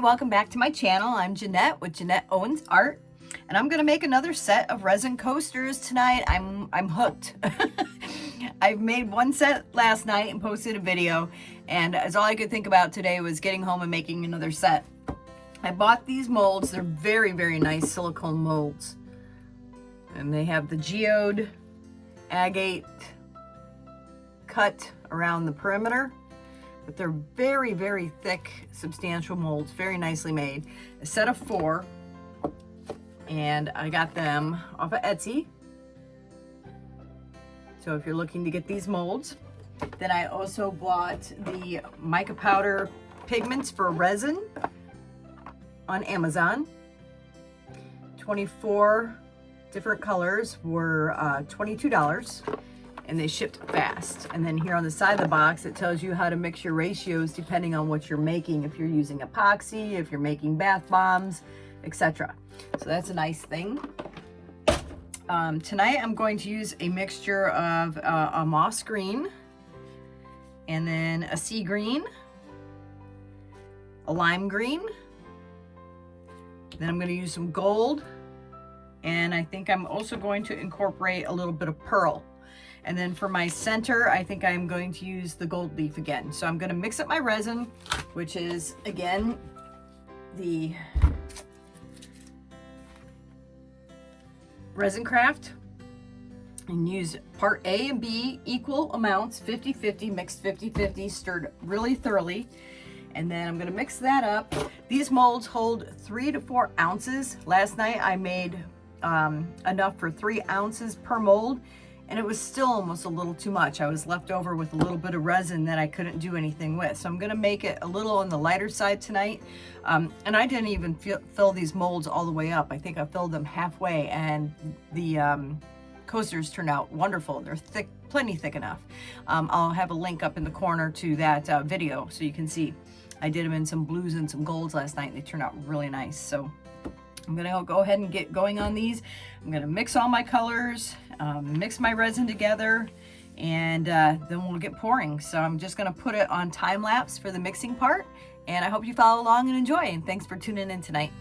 welcome back to my channel. I'm Jeanette with Jeanette Owens Art, and I'm gonna make another set of resin coasters tonight. I'm hooked. I've made one set last night and posted a video, and as all I could think about today was getting home and making another set. I bought these molds. They're very, very nice silicone molds, and they have the geode agate cut around the perimeter. But they're very, very thick, substantial molds, very nicely made. A set of 4, and I got them off of Etsy. So if you're looking to get these molds, then I also bought the mica powder pigments for resin on Amazon. 24 different colors were $22. And they shipped fast. And then here on the side of the box, it tells you how to mix your ratios depending on what you're making, if you're using epoxy, if you're making bath bombs, etc. So that's a nice thing. Tonight I'm going to use a mixture of a moss green, and then a sea green, a lime green, then I'm going to use some gold, and I think I'm also going to incorporate a little bit of pearl. And then for my center, I think I'm going to use the gold leaf again. So I'm going to mix up my resin, which is, again, the Resin Craft. And use part A and B, equal amounts, 50-50, mixed 50-50, stirred really thoroughly. And then I'm going to mix that up. These molds hold 3 to 4 ounces. Last night I made enough for 3 ounces per mold, and it was still almost a little too much. I was left over with a little bit of resin that I couldn't do anything with. So I'm gonna make it a little on the lighter side tonight. And I didn't even fill these molds all the way up. I think I filled them halfway, and the coasters turned out wonderful. They're thick, plenty thick enough. I'll have a link up in the corner to that video so you can see. I did them in some blues and some golds last night, and they turned out really nice. So I'm gonna go ahead and get going on these. I'm gonna mix all my colors, mix my resin together, and then we'll get pouring. So I'm just gonna put it on time lapse for the mixing part, and I hope you follow along and enjoy, and thanks for tuning in tonight.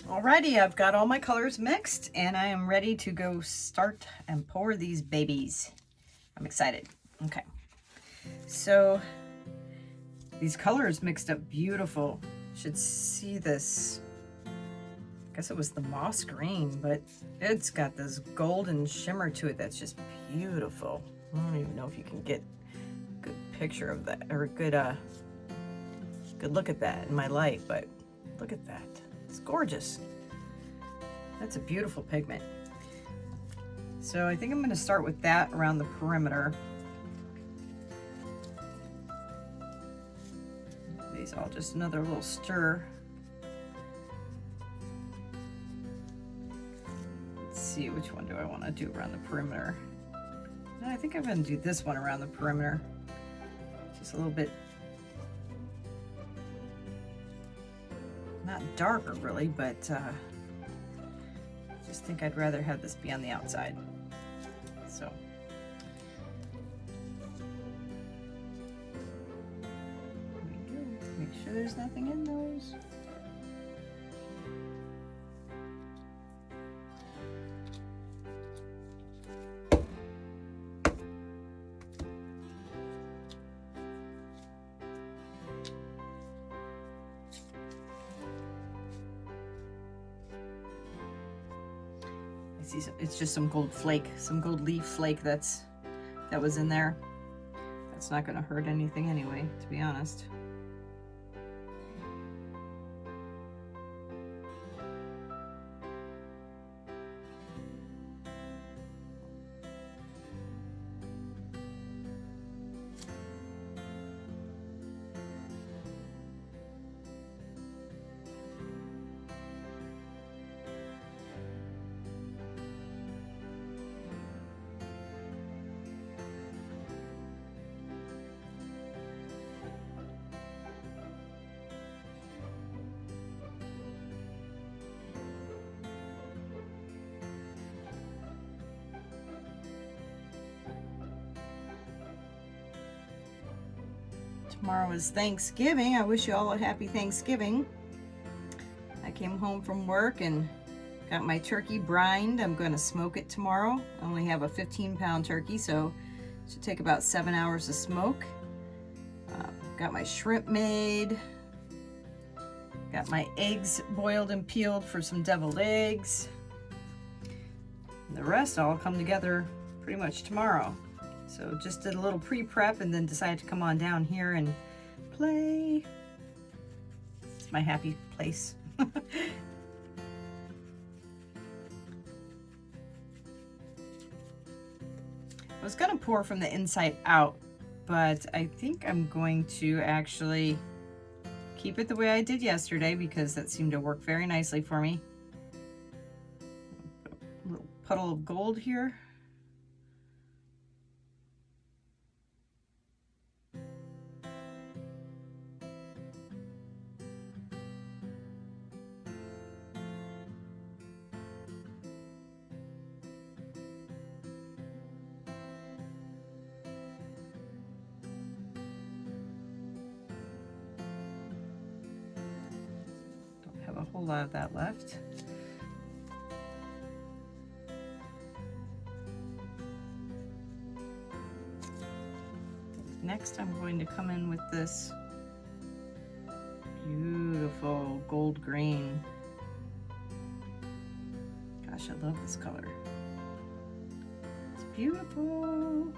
Alrighty, I've got all my colors mixed, and I am ready to go start and pour these babies. I'm excited. Okay, so these colors mixed up beautiful. Should see this. I guess it was the moss green, but it's got this golden shimmer to it that's just beautiful. I don't even know if you can get a good picture of that, or a good look at that in my light, but look at that. It's gorgeous. That's a beautiful pigment. So I think I'm going to start with that around the perimeter. These all just another little stir. Let's see, which one do I want to do around the perimeter? No, I think I'm going to do this one around the perimeter. Just a little bit, not darker really, but I just think I'd rather have this be on the outside. So there we go. Make sure there's nothing in those. It's just some gold flake, some gold leaf flake that was in there. That's not going to hurt anything anyway, to be honest. Tomorrow is Thanksgiving. I wish you all a happy Thanksgiving. I came home from work and got my turkey brined. I'm going to smoke it tomorrow. I only have a 15-pound turkey, so it should take about 7 hours to smoke. Got my shrimp made. Got my eggs boiled and peeled for some deviled eggs. And the rest all come together pretty much tomorrow. So just did a little pre-prep and then decided to come on down here and play. It's my happy place. I was gonna pour from the inside out, but I think I'm going to actually keep it the way I did yesterday because that seemed to work very nicely for me. A little puddle of gold here. A whole lot of that left. Next, I'm going to come in with this beautiful gold green. Gosh, I love this color. It's beautiful.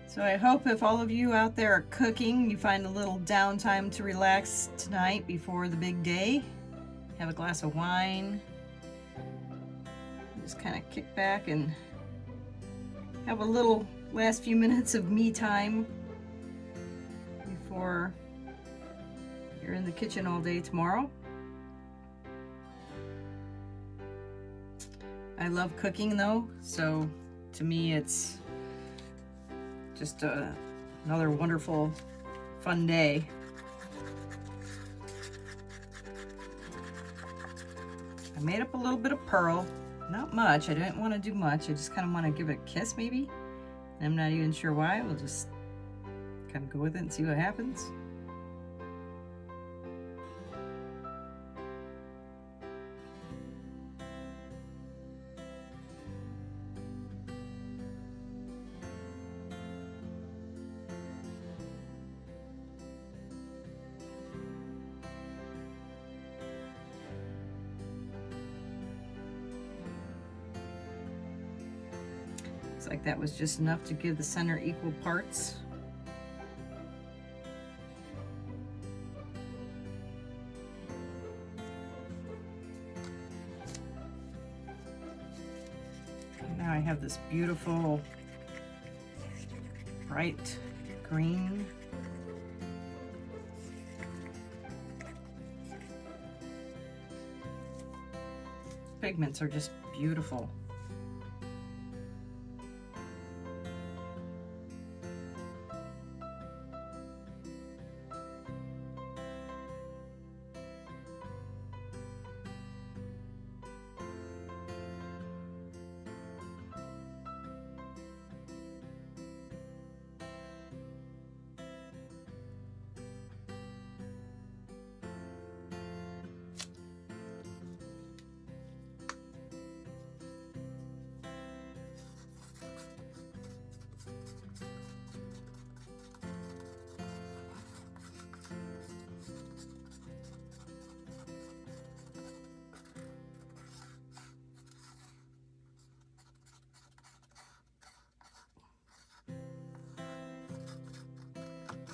So I hope if all of you out there are cooking, you find a little downtime to relax tonight before the big day. Have a glass of wine. Just kind of kick back and have a little last few minutes of me time before you're in the kitchen all day tomorrow. I love cooking though, so to me it's just another wonderful, fun day. I made up a little bit of pearl. Not much. I didn't want to do much. I just kind of want to give it a kiss maybe. And I'm not even sure why. We'll just kind of go with it and see what happens. Looks like that was just enough to give the center equal parts. And now I have this beautiful bright green. Pigments are just beautiful.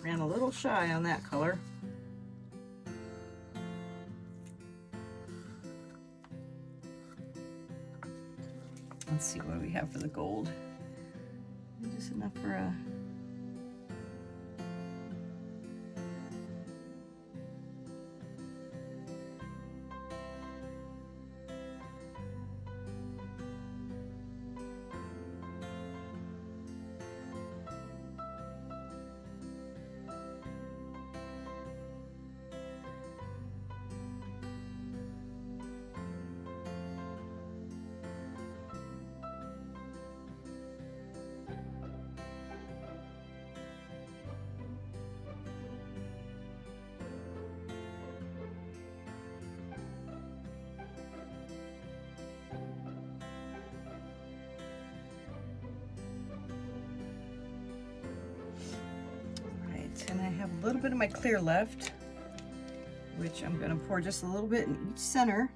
Ran a little shy on that color. Let's see, what do we have for the gold? Just enough for a... have a little bit of my clear left, which I'm going to pour just a little bit in each center.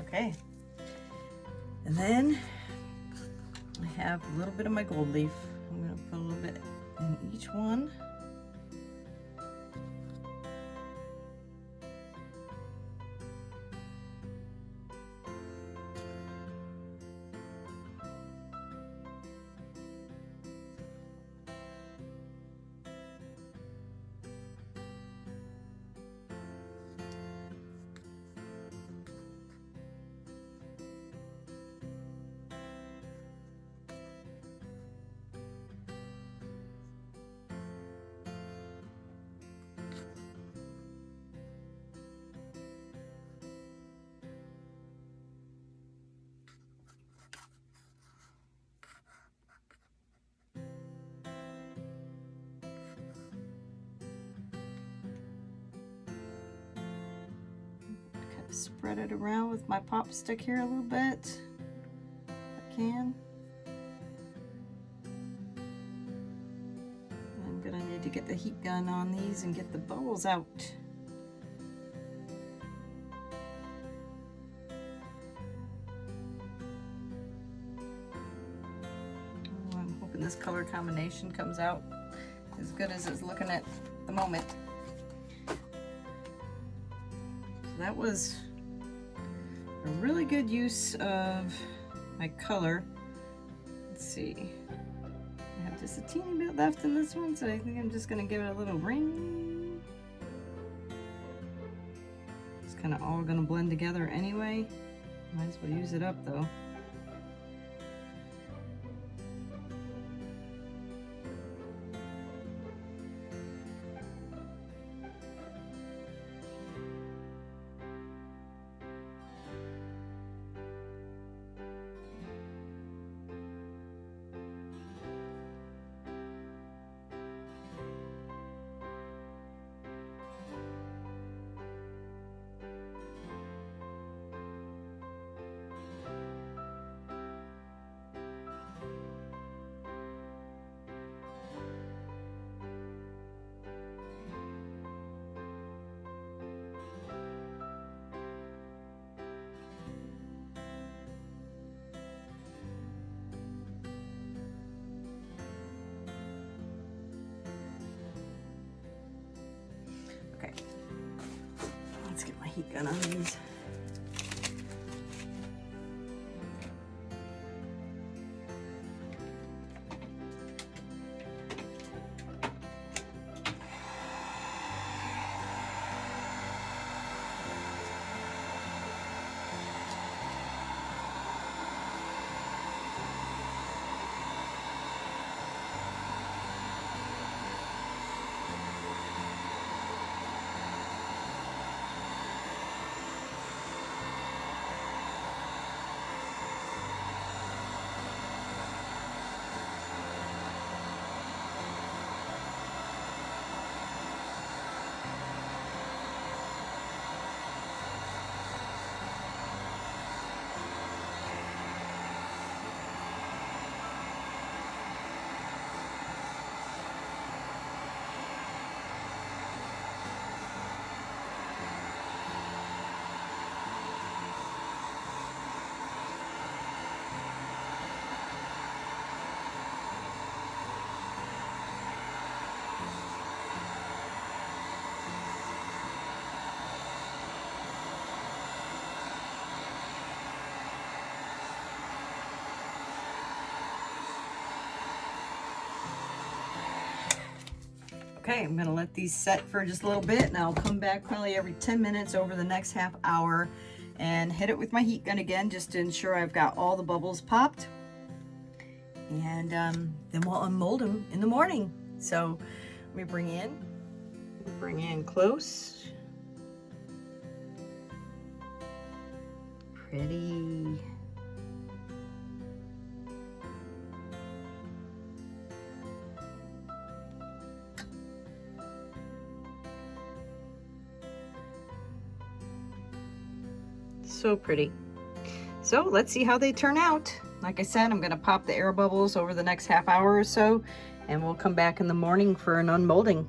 Okay, and then I have a little bit of my gold leaf. I'm going to put a little bit in each one. Spread it around with my pop stick here a little bit, if I can. I'm gonna need to get the heat gun on these and get the bubbles out. Oh, I'm hoping this color combination comes out as good as it's looking at the moment. That was a really good use of my color. Let's see. I have just a teeny bit left in this one, so I think I'm just gonna give it a little ring. It's kind of all gonna blend together anyway. Might as well use it up though. Okay, let's get my heat gun on these. Okay, I'm gonna let these set for just a little bit, and I'll come back probably every 10 minutes over the next half hour and hit it with my heat gun again just to ensure I've got all the bubbles popped. And then we'll unmold them in the morning. So let me bring in close. Pretty. So pretty. So let's see how they turn out. Like I said, I'm going to pop the air bubbles over the next half hour or so, and we'll come back in the morning for an unmolding.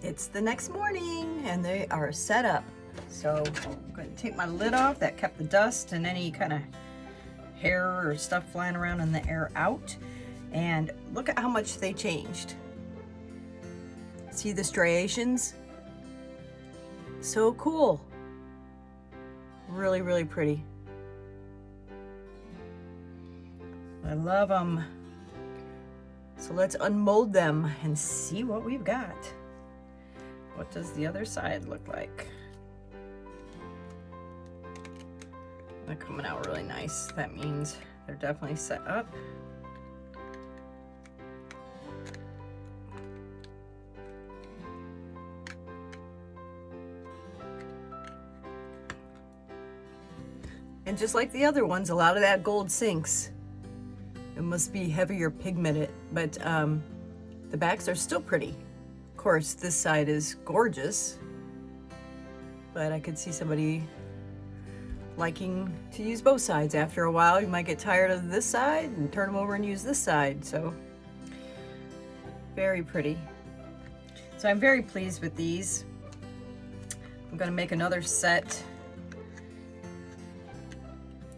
It's the next morning and they are set up. So I'm going to take my lid off that kept the dust and any kind of hair or stuff flying around in the air out. And look at how much they changed. See the striations? So cool. Really, really pretty. I love them. So let's unmold them and see what we've got. What does the other side look like? They're coming out really nice. That means they're definitely set up. And just like the other ones, a lot of that gold sinks. It must be heavier pigmented, but the backs are still pretty. Of course, this side is gorgeous, but I could see somebody liking to use both sides. After a while, you might get tired of this side and turn them over and use this side. So very pretty. So I'm very pleased with these. I'm going to make another set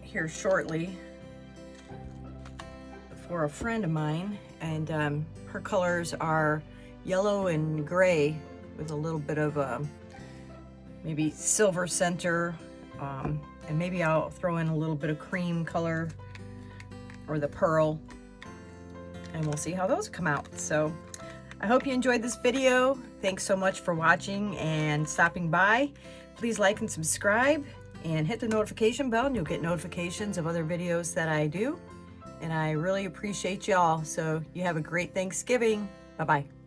here shortly for a friend of mine, and her colors are yellow and gray with a little bit of a maybe silver center, and maybe I'll throw in a little bit of cream color or the pearl, and we'll see how those come out. So I hope you enjoyed this video. Thanks so much for watching and stopping by. Please like and subscribe and hit the notification bell, and you'll get notifications of other videos that I do. And I really appreciate y'all. So you have a great Thanksgiving. Bye-bye.